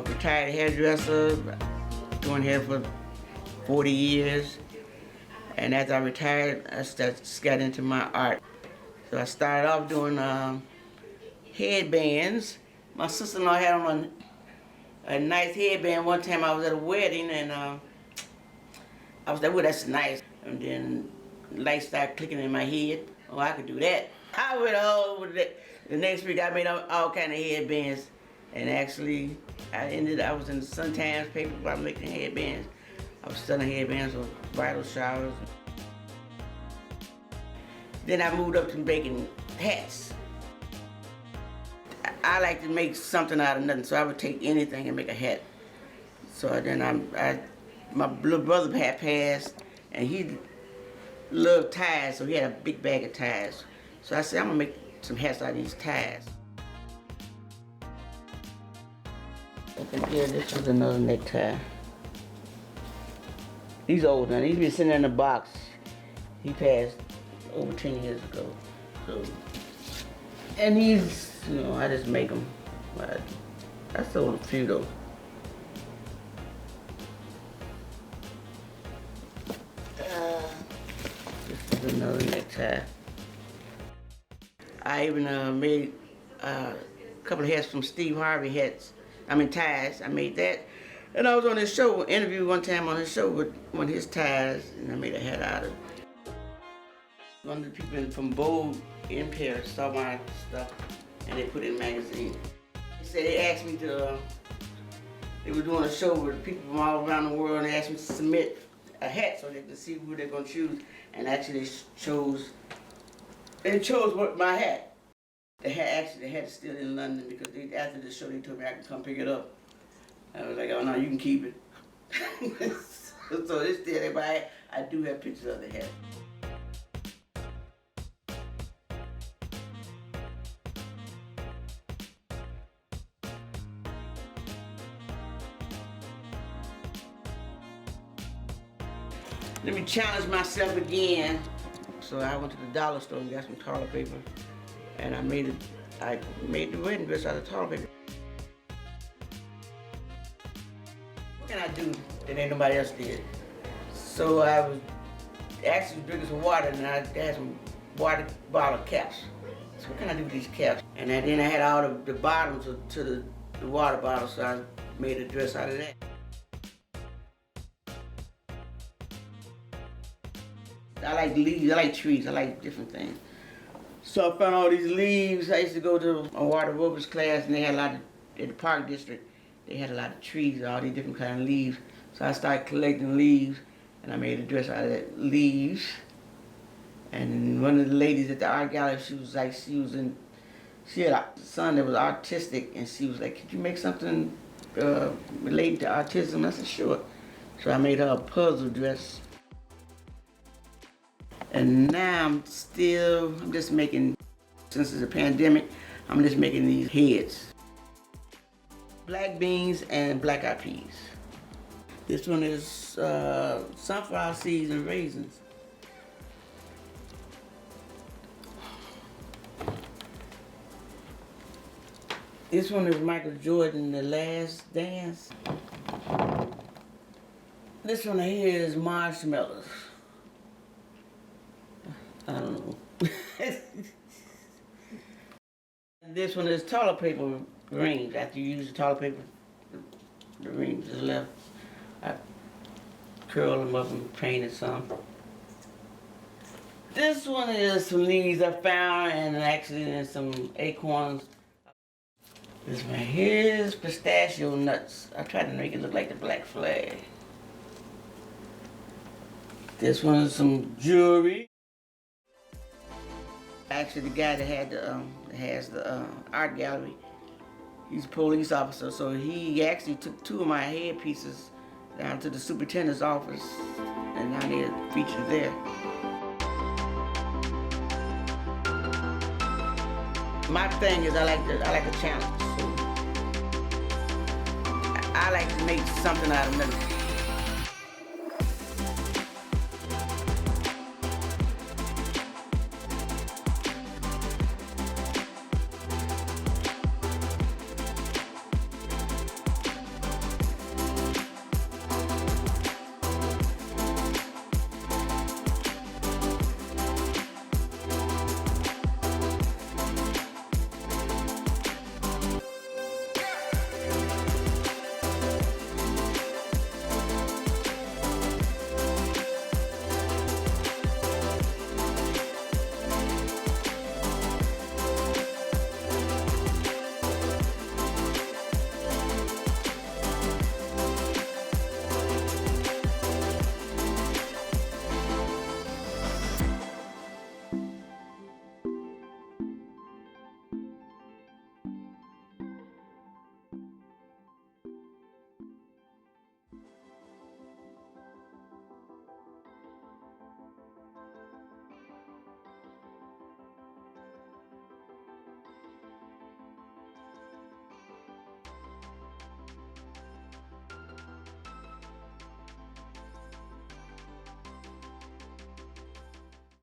retired hairdresser, doing hair for 40 years. And after I retired, I got into my art. So I started off doing headbands. My sister-in-law had on a nice headband. One time I was at a wedding and I was like, well, that's nice. And then lights started clicking in my head. Oh, I could do that. I went over the next week. I made all kind of headbands. And actually, I was in the Sun Times paper while making headbands. I was selling headbands for bridal showers. Then I moved up to making hats. I like to make something out of nothing, so I would take anything and make a hat. So then my little brother had passed, and he loved ties, so he had a big bag of ties. So I said, I'm gonna make some hats out of these ties. Okay, here, this was another necktie. He's old now. He's been sitting in a box. He passed over 10 years ago. So, and he's, I just make them. I sold a few though. This is another necktie. I even made a couple of hats from Steve Harvey ties. I made that. And I was on his show, interviewed one time on his show with one of his ties, and I made a hat out of it. One of the people from Vogue in Paris saw my stuff, and they put it in a magazine. They asked me they were doing a show with people from all around the world, and they asked me to submit a hat so they could see who they're going to choose, and actually they chose my hat. The hat is still in London because after the show they told me I could come pick it up. I was like, oh no, you can keep it. So it's still there, but I do have pictures of the hat. Let me challenge myself again. So I went to the dollar store and got some toilet paper, and I made the wedding dress out of toilet paper. What can I do that ain't nobody else did? So I was actually drinking some water, and I had some water bottle caps. So what can I do with these caps? And then I had all the bottoms to the water bottle, so I made a dress out of that. I like leaves, I like trees, I like different things. So I found all these leaves. I used to go to a water aerobics class, and they had a lot in the park district, they had a lot of trees, all these different kind of leaves. So I started collecting leaves, and I made a dress out of that leaves. And one of the ladies at the art gallery, she had a son that was autistic, and she was like, could you make something related to autism? I said, sure. So I made her a puzzle dress. And now I'm just making, since it's a pandemic, I'm just making these heads. Black beans and black eyed peas. This one is sunflower seeds and raisins. This one is Michael Jordan, The Last Dance. This one here is marshmallows. I don't know. This one is toilet paper rings. After you use the toilet paper, the rings is left. I curl them up and painted some. This one is some leaves I found, and actually there's some acorns. This one here is pistachio nuts. I tried to make it look like the black flag. This one is some jewelry. Actually, the guy that has the art gallery, he's a police officer, so he actually took two of my headpieces down to the superintendent's office, and now they're featured there. My thing is I like a challenge, so I like to make something out of nothing.